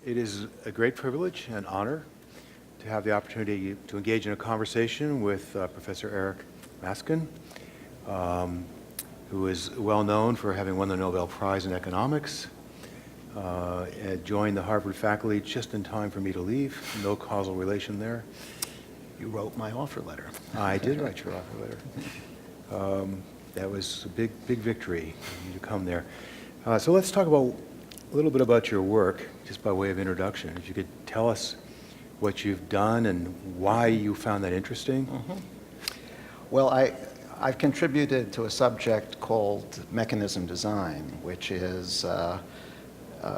It is a great privilege and honor to have the opportunity to engage in a conversation with Professor Eric Maskin, who is well known for having won the Nobel Prize in Economics, joined the Harvard faculty just in time for me to leave. No causal relation there. You wrote my offer letter. I did write your offer letter. That was a big victory for you to come there. So let's talk about a little bit about your work, just by way of introduction. If you could tell us what you've done and why you found that interesting. Mm-hmm. Well, I've contributed to a subject called mechanism design, which is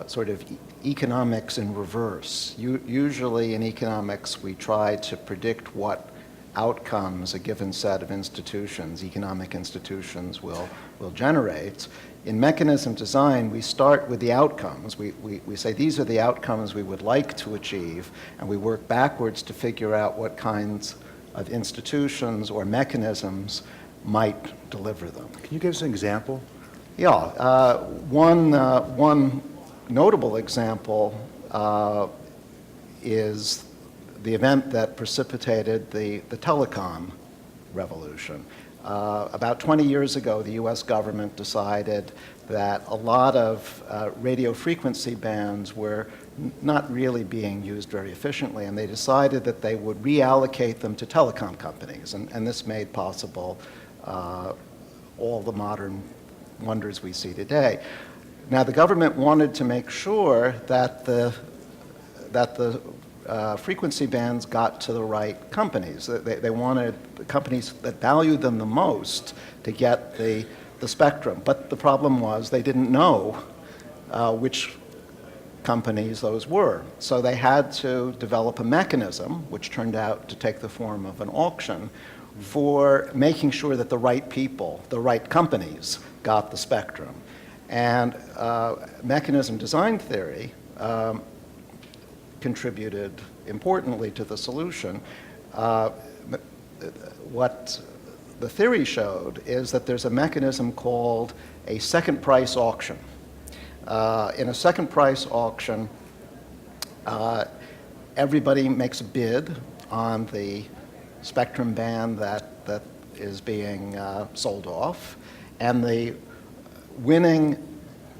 sort of economics in reverse. Usually in economics, we try to predict what outcomes a given set of institutions, economic institutions, will generate. In mechanism design, we start with the outcomes. We say these are the outcomes we would like to achieve, and we work backwards to figure out what kinds of institutions or mechanisms might deliver them. Can you give us an example? Yeah, one notable example is the event that precipitated the telecom revolution. About 20 years ago, the US government decided that a lot of radio frequency bands were not really being used very efficiently, and they decided that they would reallocate them to telecom companies, and this made possible all the modern wonders we see today. Now, the government wanted to make sure that the frequency bands got to the right companies. They wanted the companies that valued them the most to get the spectrum. But the problem was they didn't know which companies those were. So they had to develop a mechanism, which turned out to take the form of an auction, for making sure that the right people, the right companies, got the spectrum. And mechanism design theory contributed importantly to the solution. What the theory showed is that there's a mechanism called a second price auction. In a second price auction, everybody makes a bid on the spectrum band that is being sold off, and the winning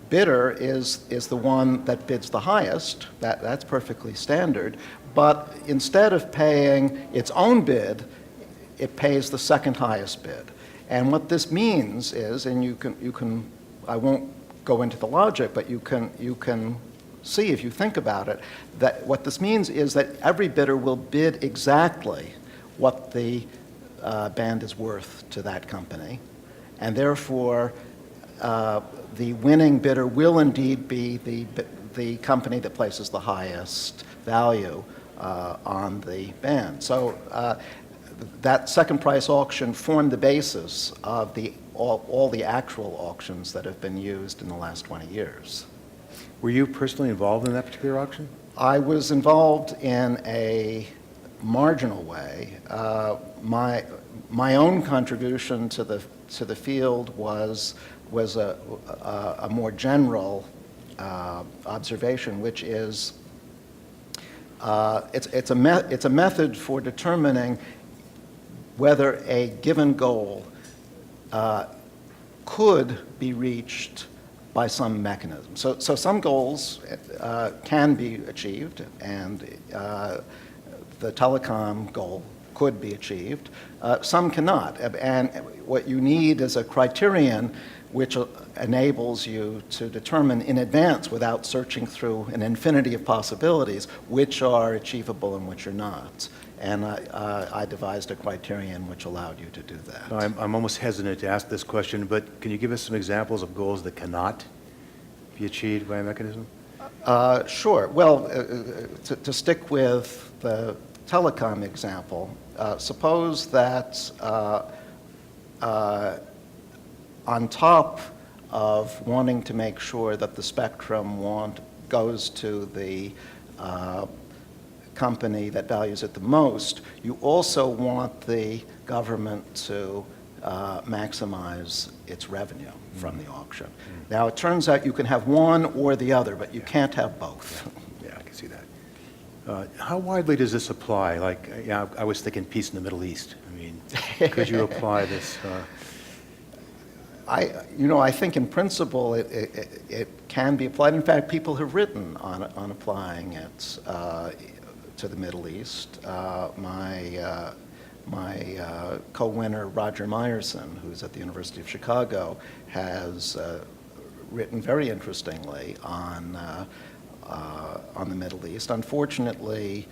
bidder is the one that bids the highest. That's perfectly standard. But instead of paying its own bid, it pays the second highest bid. And what this means is, and you can I won't go into the logic, but you can see if you think about it, that what this means is that every bidder will bid exactly what the band is worth to that company, and therefore the winning bidder will indeed be the company that places the highest value on the band. So that second price auction formed the basis of all the actual auctions that have been used in the last 20 years. Were you personally involved in that particular auction? I was involved in a marginal way. My own contribution to the field was a more general observation, which is it's a method for determining whether a given goal could be reached by some mechanism. So some goals can be achieved, and the telecom goal could be achieved. Some cannot, and what you need is a criterion which enables you to determine in advance, without searching through an infinity of possibilities, which are achievable and which are not. And I devised a criterion which allowed you to do that. I'm almost hesitant to ask this question, but can you give us some examples of goals that cannot be achieved by a mechanism? Sure. Well, to stick with the telecom example, suppose that on top of wanting to make sure that the spectrum goes to the company that values it the most, you also want the government to maximize its revenue from the auction. Now, it turns out you can have one or the other, but you can't have both. can see that. How widely does this apply? Like, yeah, I was thinking peace in the Middle East. I mean, could you apply this? I think in principle it can be applied. In fact, people have written on applying it to the Middle East. My co-winner, Roger Meyerson, who's at the University of Chicago, has written very interestingly on the Middle East. Unfortunately,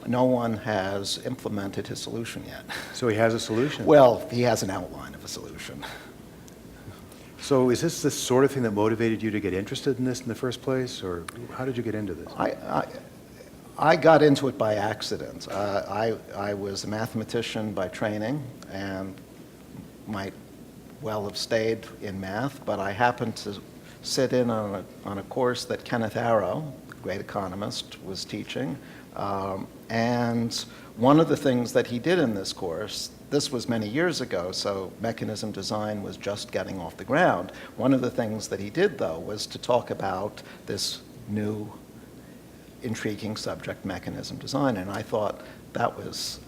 no one has implemented his solution yet. So he has a solution? Well, he has an outline of a solution. So is this the sort of thing that motivated you to get interested in this in the first place, or how did you get into this? I got into it by accident. I was a mathematician by training and might well have stayed in math, but I happened to sit in on a course that Kenneth Arrow, the great economist, was teaching. And one of the things that he did in this course, this was many years ago, so mechanism design was just getting off the ground. One of the things that he did, though, was to talk about this new intriguing subject, mechanism design, and I thought that was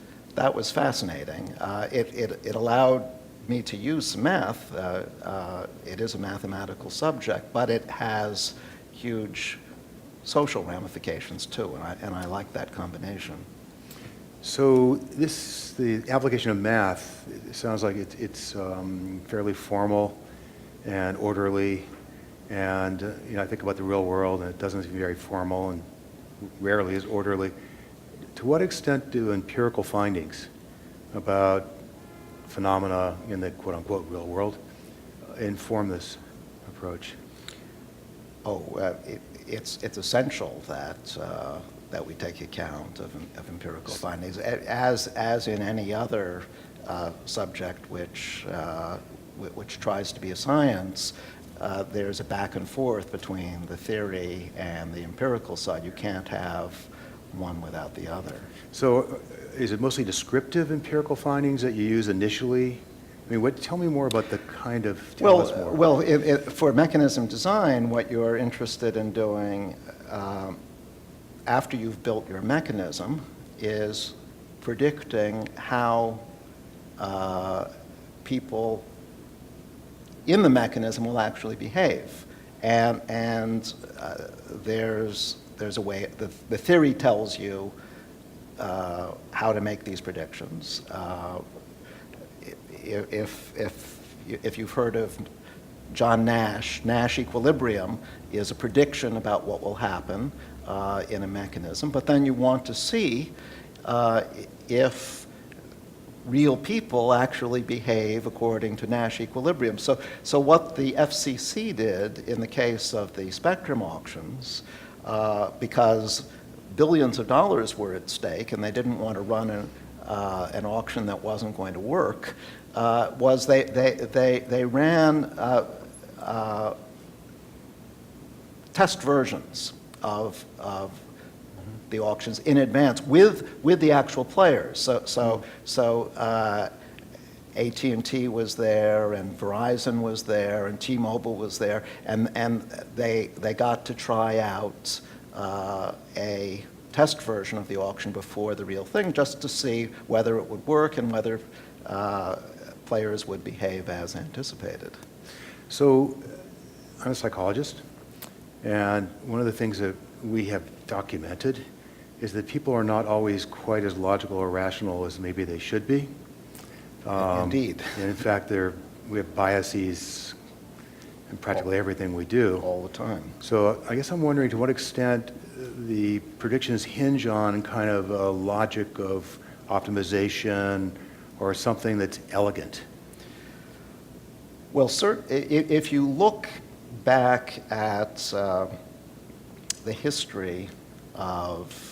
fascinating. It allowed me to use some math. It is a mathematical subject, but it has huge social ramifications too, and I like that combination. So the application of math, it sounds like it's fairly formal and orderly, and I think about the real world, and it doesn't seem very formal and rarely is orderly. To what extent do empirical findings about phenomena in the quote-unquote real world inform this approach? It's essential that we take account of empirical findings, as in any other subject which tries to be a science. There's a back and forth between the theory and the empirical side. You can't have one without the other. So is it mostly descriptive empirical findings that you use initially? I mean, tell me more about the kind of, tell us more. Well, for mechanism design, what you're interested in doing after you've built your mechanism is predicting how people in the mechanism will actually behave. And there's a way, the theory tells you how to make these predictions. If you've heard of John Nash, Nash equilibrium is a prediction about what will happen in a mechanism, but then you want to see if real people actually behave according to Nash equilibrium. So what the FCC did in the case of the spectrum auctions, because billions of dollars were at stake and they didn't want to run an auction that wasn't going to work, was they ran test versions of the auctions in advance with the actual players. So AT&T was there, and Verizon was there, and T-Mobile was there, and they got to try out a test version of the auction before the real thing, just to see whether it would work and whether players would behave as anticipated. So I'm a psychologist, and one of the things that we have documented is that people are not always quite as logical or rational as maybe they should be. Indeed. And in fact, we have biases in practically everything we do. All the time. So I guess I'm wondering to what extent the predictions hinge on kind of a logic of optimization or something that's elegant. Well, if you look back at the history of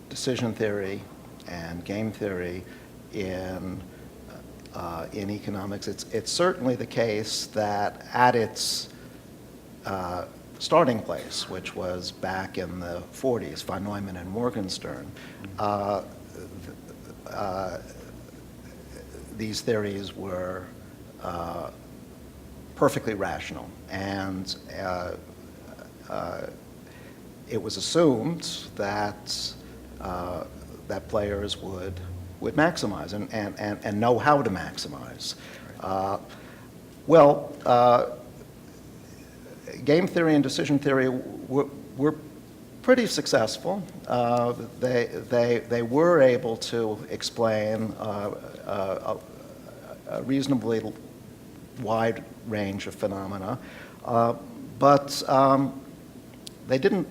decision theory and game theory in economics, it's certainly the case that at its starting place, which was back in the 40s, von Neumann and Morgenstern, these theories were perfectly rational, and it was assumed that that players would maximize and know how to maximize. Game theory and decision theory were pretty successful. They were able to explain a reasonably wide range of phenomena, but they didn't.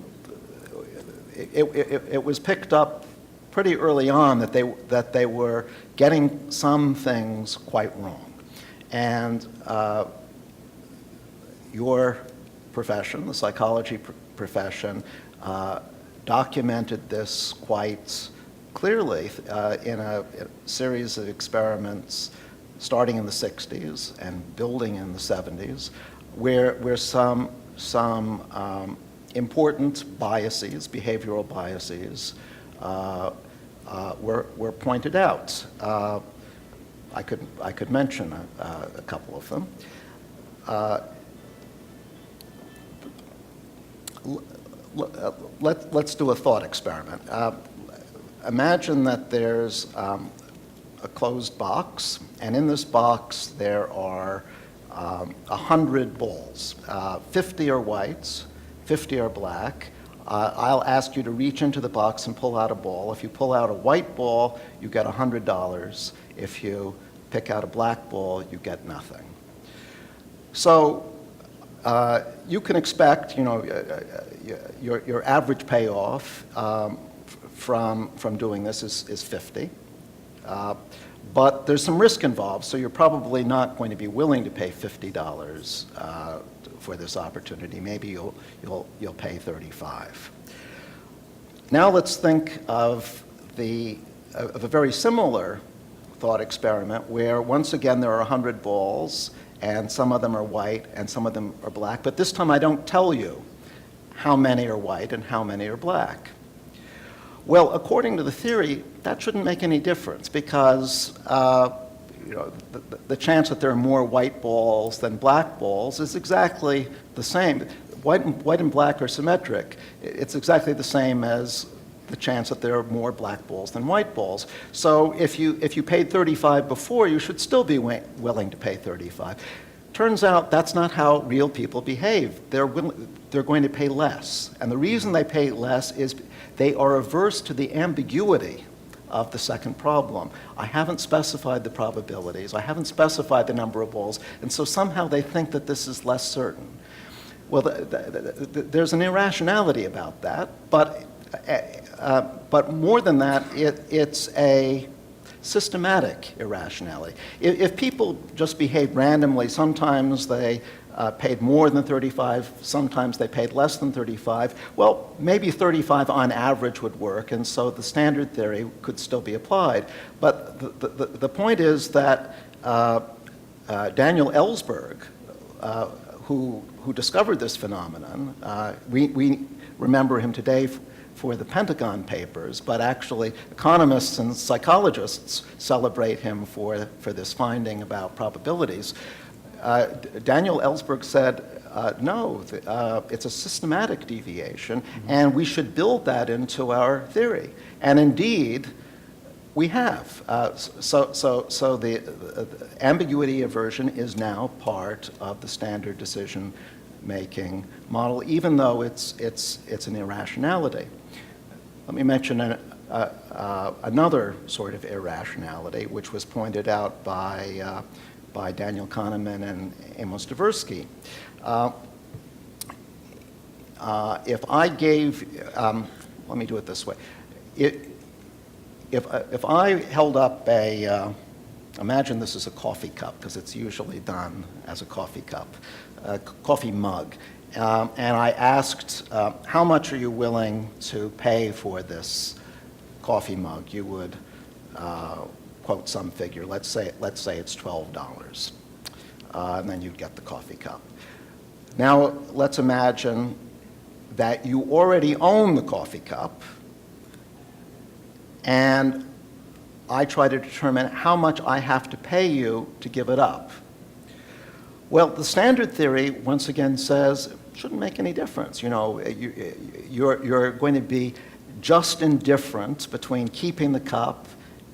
It was picked up pretty early on that they were getting some things quite wrong, and your profession, the psychology profession, documented this quite clearly in a series of experiments starting in the 60s and building in the 70s, where some important biases, behavioral biases, were pointed out. I could mention a couple of them. Let's do a thought experiment. Imagine that there's a closed box, and in this box there are 100 balls. 50 are whites, 50 are black. I'll ask you to reach into the box and pull out a ball. If you pull out a white ball, you get $100. If you pick out a black ball, you get nothing. So you can expect, your average payoff from doing this is 50. But there's some risk involved, so you're probably not going to be willing to pay $50 for this opportunity. Maybe you'll pay 35. Now let's think of a very similar thought experiment where once again there are 100 balls, and some of them are white and some of them are black, but this time I don't tell you how many are white and how many are black. Well, according to the theory, that shouldn't make any difference because the chance that there are more white balls than black balls is exactly the same. White and black are symmetric. It's exactly the same as the chance that there are more black balls than white balls. So if you paid 35 before, you should still be willing to pay 35. Turns out that's not how real people behave. They're going to pay less. And the reason they pay less is they are averse to the ambiguity of the second problem. I haven't specified the probabilities. I haven't specified the number of balls. And so somehow they think that this is less certain. Well, there's an irrationality about that. But more than that, it's a systematic irrationality. If people just behaved randomly, sometimes they paid more than 35, sometimes they paid less than 35, well, maybe 35 on average would work, and so the standard theory could still be applied. But the point is that Daniel Ellsberg, who discovered this phenomenon, we remember him today for the Pentagon Papers, but actually economists and psychologists celebrate him for this finding about probabilities. Daniel Ellsberg said, no, it's a systematic deviation, and we should build that into our theory. And indeed, we have. So the ambiguity aversion is now part of the standard decision-making model, even though it's an irrationality. Let me mention another sort of irrationality, which was pointed out by Daniel Kahneman and Amos Tversky. If I gave, let me do it this way. If I held up imagine this is a coffee cup, because it's usually done as a coffee cup, a coffee mug. And I asked, how much are you willing to pay for this coffee mug? You would quote some figure. Let's say it's $12. And then you'd get the coffee cup. Now, let's imagine that you already own the coffee cup, and I try to determine how much I have to pay you to give it up. Well, the standard theory, once again, says shouldn't make any difference. You know, you're going to be just indifferent between keeping the cup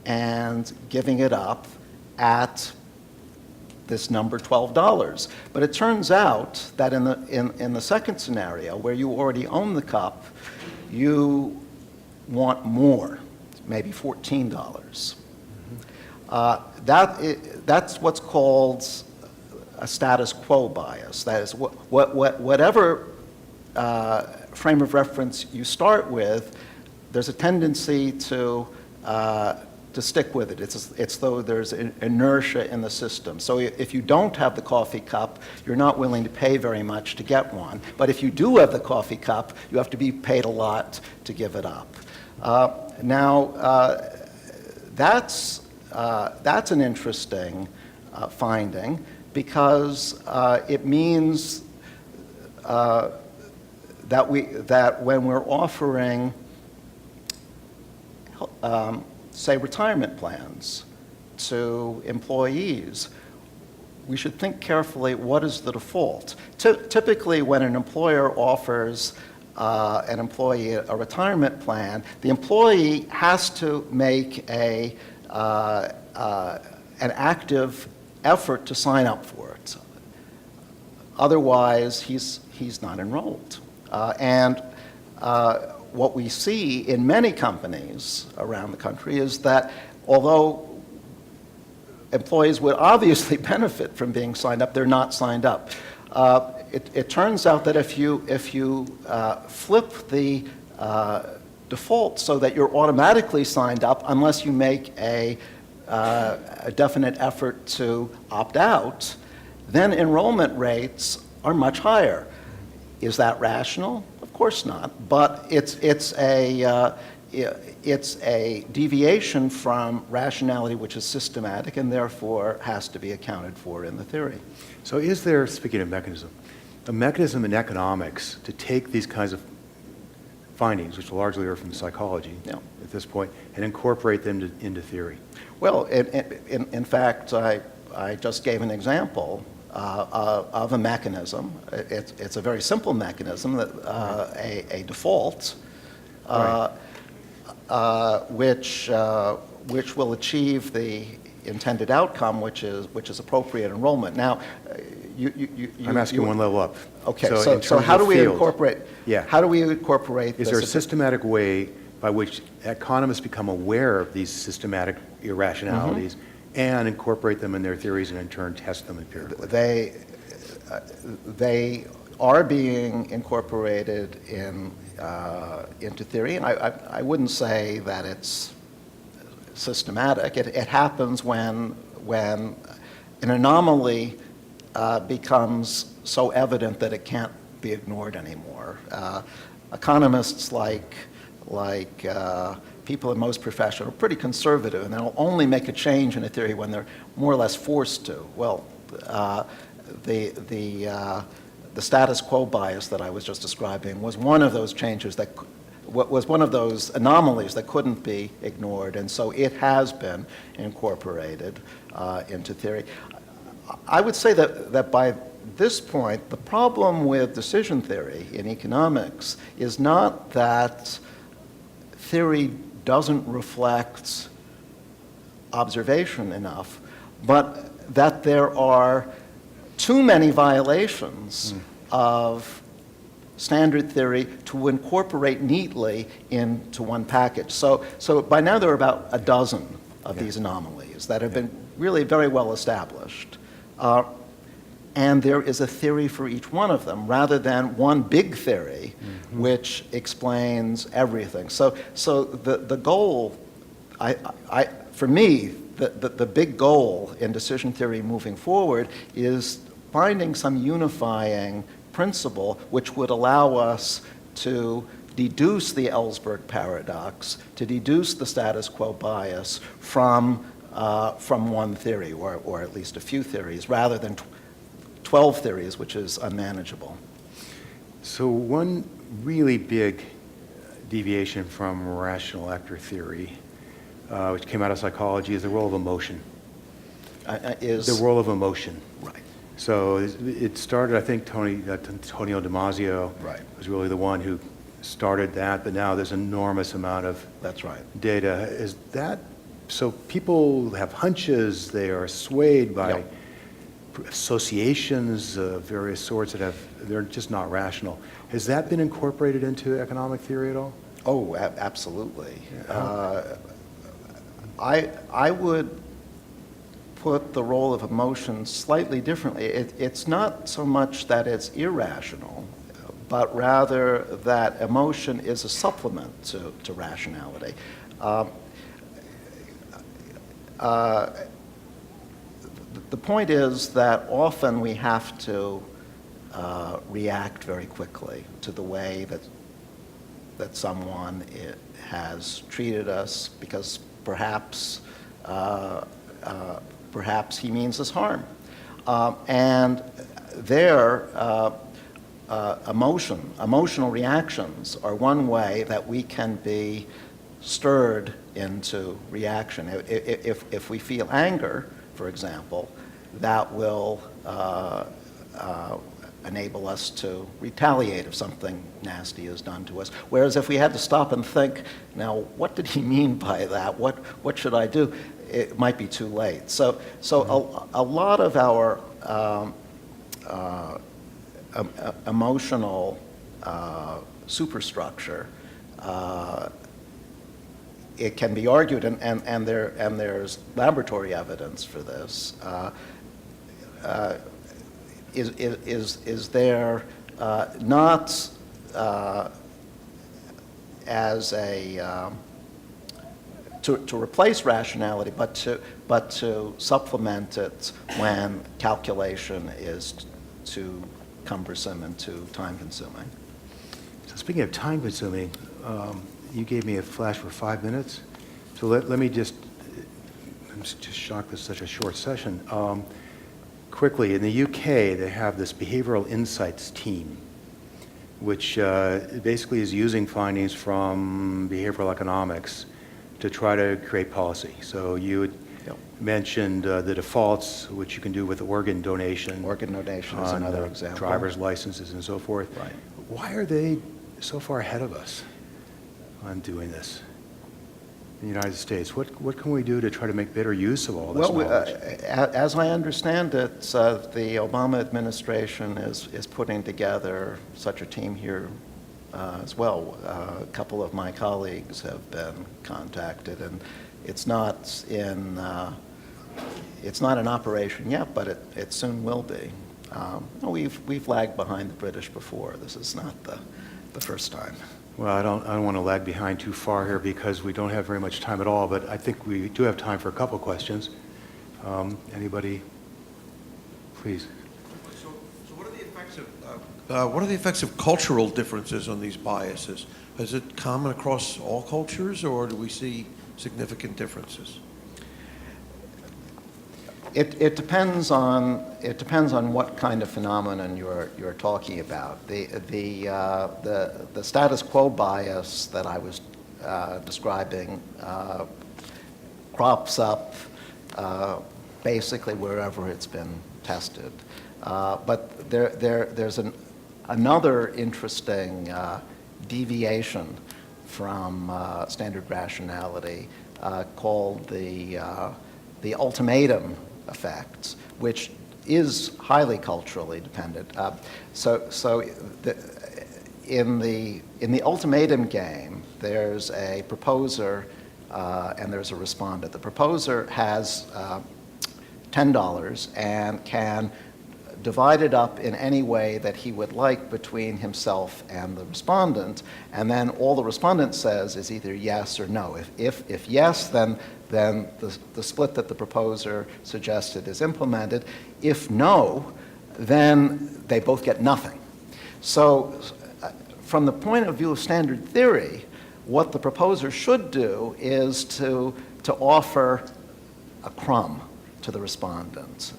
and giving it up at this number $12. But it turns out that in the second scenario, where you already own the cup, you want more, maybe $14. That's what's called a status quo bias. That is, whatever frame of reference you start with, there's a tendency to stick with it. It's though there's inertia in the system. So if you don't have the coffee cup, you're not willing to pay very much to get one. But if you do have the coffee cup, you have to be paid a lot to give it up. That's an interesting finding, because it means that when we're offering say retirement plans to employees, we should think carefully, what is the default? Typically, when an employer offers an employee a retirement plan, the employee has to make an active effort to sign up for it. Otherwise, he's not enrolled. What we see in many companies around the country is that although employees would obviously benefit from being signed up, they're not signed up. It turns out that if you flip the default so that you're automatically signed up unless you make a definite effort to opt out, then enrollment rates are much higher. Is that rational? Of course not, but it's a deviation from rationality which is systematic and therefore has to be accounted for in the theory. So is there, speaking of mechanism, a mechanism in economics to take these kinds of findings, which largely are from psychology at this point, and incorporate them into theory? Well, in fact, I just gave an example of a mechanism. It's a very simple mechanism, that a default, which will achieve the intended outcome, which is appropriate enrollment. Now, I'm asking one level up. Okay. So how do we field, incorporate? Yeah. How do we incorporate? Is there a systematic way by which economists become aware of these systematic irrationalities and incorporate them in their theories and in turn test them empirically? They are being incorporated into theory, and I wouldn't say that it's systematic. It happens when an anomaly becomes so evident that it can't be ignored anymore. Economists like people in most professions are pretty conservative, and they'll only make a change in a theory when they're more or less forced to. Well, the status quo bias that I was just describing was one of those changes that was one of those anomalies that couldn't be ignored, and so it has been incorporated into theory. I would say that by this point, the problem with decision theory in economics is not that theory doesn't reflect observation enough, but that there are too many violations of standard theory to incorporate neatly into one package. So by now there are about a dozen of these anomalies that have been really very well established. And there is a theory for each one of them, rather than one big theory which explains everything. So the goal, for me, the big goal in decision theory moving forward is finding some unifying principle which would allow us to deduce the Ellsberg paradox, to deduce the status quo bias from one theory, or at least a few theories, rather than 12 theories, which is unmanageable. So one really big deviation from rational actor theory, which came out of psychology, is the role of emotion. The role of emotion. Right. So it started, I think, Antonio Damasio Right. was really the one who started that, but now there's an enormous amount of That's right. data. Is that, so people have hunches, they are swayed by Yep. associations of various sorts they're just not rational. Has that been incorporated into economic theory at all? Oh, absolutely. Yeah. I would put the role of emotion slightly differently. It's not so much that it's irrational, but rather that emotion is a supplement to rationality. The point is that often we have to react very quickly to the way that someone has treated us, because perhaps he means us harm. And their emotional reactions are one way that we can be stirred into reaction. If we feel anger, for example, that will enable us to retaliate if something nasty is done to us. Whereas if we had to stop and think, now, what did he mean by that? What should I do? It might be too late. So a lot of our emotional superstructure, it can be argued, and there's laboratory evidence for this, is there not as a to replace rationality, but to supplement it when calculation is too cumbersome and too time-consuming. So speaking of time-consuming, you gave me a flash for 5 minutes. So let me I'm just shocked this is such a short session. Quickly, in the UK, they have this behavioral insights team, which basically is using findings from behavioral economics to try to create policy. So you had mentioned the defaults, which you can do with organ donation. Organ donation is another example. Driver's licenses and so forth. Right. Why are they so far ahead of us on doing this in the United States? What can we do to try to make better use of all this knowledge? As I understand it, the Obama administration is putting together such a team here as well. A couple of my colleagues have been contacted, and it's not in operation yet, but it soon will be. We've lagged behind the British before. This is not the first time. Well, I don't want to lag behind too far here because we don't have very much time at all, but I think we do have time for a couple questions. Anybody? Please. So what are the effects of cultural differences on these biases? Is it common across all cultures, or do we see significant differences? It depends on what kind of phenomenon you're talking about. The status quo bias that I was describing crops up basically wherever it's been tested. But there's another interesting deviation from standard rationality called the ultimatum effects, which is highly culturally dependent. In the ultimatum game, there's a proposer and there's a respondent. The proposer has $10 and can divide it up in any way that he would like between himself and the respondent, and then all the respondent says is either yes or no. If yes, then the split that the proposer suggested is implemented. If no, then they both get nothing. So from the point of view of standard theory, what the proposer should do is to offer a crumb to the respondent,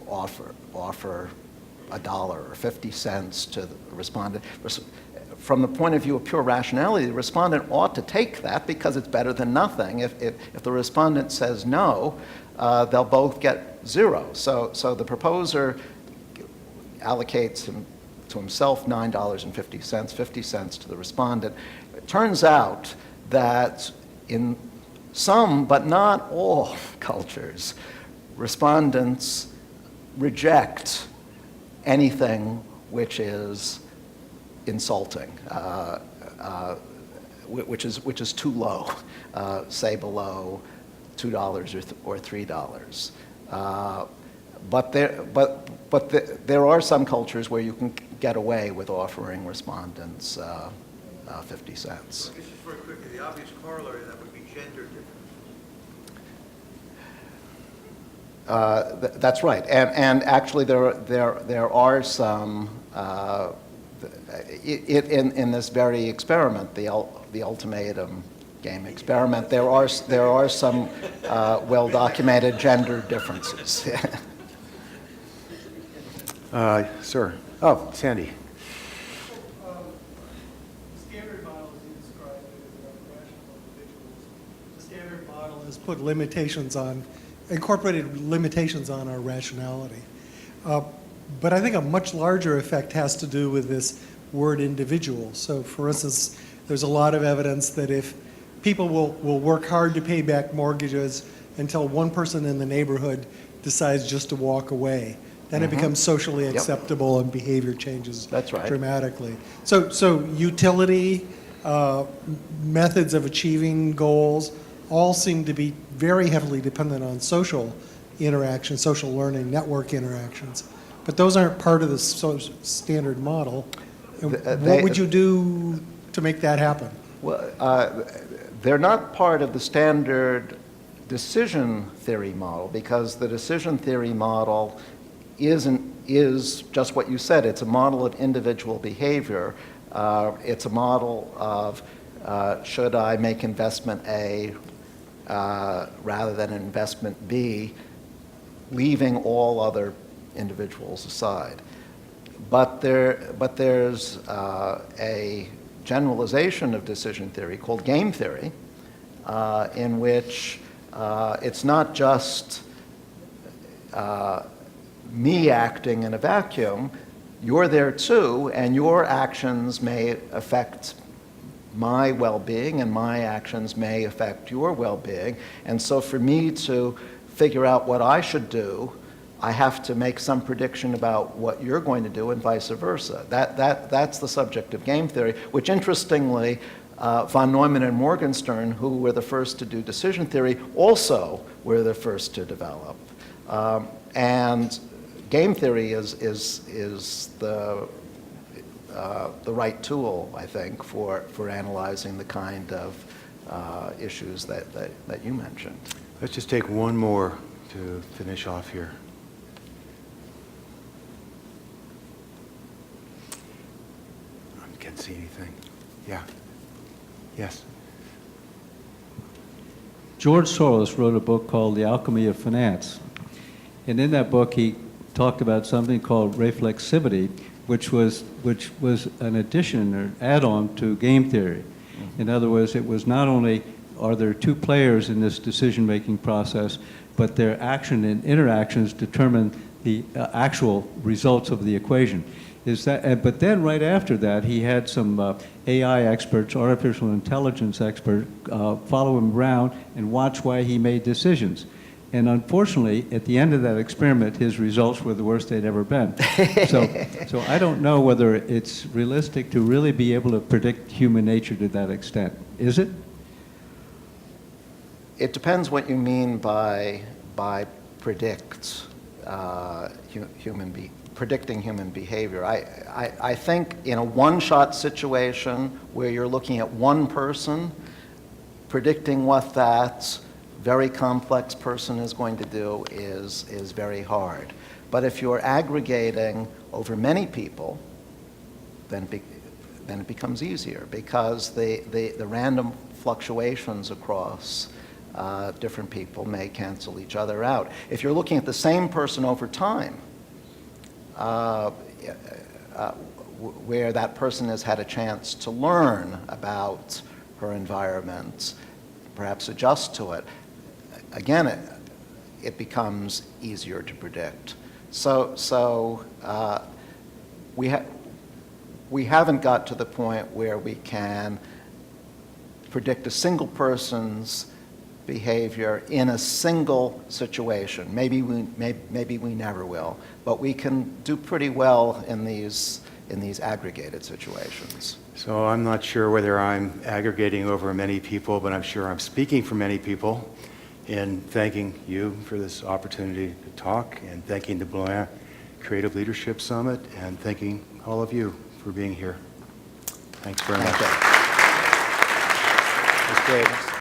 offer $1 or 50 cents to the respondent. From the point of view of pure rationality, the respondent ought to take that because it's better than nothing. If the respondent says no, they'll both get 0. So the proposer allocates to himself $9.50, 50 cents to the respondent. It turns out that in some, but not all cultures, respondents reject anything which is insulting, which is too low, say below $2 or $3. But there are some cultures where you can get away with offering respondents 50 cents. Just very quickly, the obvious corollary of that would be gender difference. That's right, and actually there are some in this very experiment, the ultimatum game experiment. There are some well-documented gender differences. Sir. Oh, Sandy. Standard model, as you described it, is rational individuals. The standard model has put limitations on, incorporated limitations on our rationality. But I think a much larger effect has to do with this word individual. So for instance, there's a lot of evidence that if people will work hard to pay back mortgages until one person in the neighborhood decides just to walk away, then it becomes socially acceptable and behavior changes dramatically. So utility, methods of achieving goals, all seem to be very heavily dependent on social interaction, social learning, network interactions. But those aren't part of the standard model. And what would you do to make that happen? Well, they're not part of the standard decision theory model, because the decision theory model is just what you said. It's a model of individual behavior. It's a model of should I make investment A rather than investment B, leaving all other individuals aside. But there's a generalization of decision theory called game theory, in which it's not just me acting in a vacuum. You're there too, and your actions may affect my well-being, and my actions may affect your well-being. And so for me to figure out what I should do, I have to make some prediction about what you're going to do, and vice versa. That's the subject of game theory, which interestingly, von Neumann and Morgenstern, who were the first to do decision theory, also were the first to develop. And game theory is the right tool, I think, for analyzing the kind of issues that you mentioned. Let's just take one more to finish off here. I can't see anything. Yeah. Yes. George Soros wrote a book called The Alchemy of Finance. And in that book, he talked about something called reflexivity, which was an addition or add-on to game theory. In other words, it was not only are there two players in this decision-making process, but their action and interactions determine the actual results of the equation. But then right after that, he had some AI experts, artificial intelligence experts, follow him around and watch why he made decisions. And unfortunately, at the end of that experiment, his results were the worst they'd ever been. So I don't know whether it's realistic to really be able to predict human nature to that extent. Is it? It depends what you mean by predicting human behavior. I think in a one-shot situation where you're looking at one person, predicting what that very complex person is going to do is very hard. But if you're aggregating over many people, then it becomes easier, because the random fluctuations across different people may cancel each other out. If you're looking at the same person over time, where that person has had a chance to learn about her environment, perhaps adjust to it, again, it becomes easier to predict. So we haven't got to the point where we can predict a single person's behavior in a single situation. Maybe we never will, but we can do pretty well in these aggregated situations. So I'm not sure whether I'm aggregating over many people, but I'm sure I'm speaking for many people in thanking you for this opportunity to talk, and thanking the Blouin Creative Leadership Summit, and thanking all of you for being here. Thanks very much. Thank you. That's great.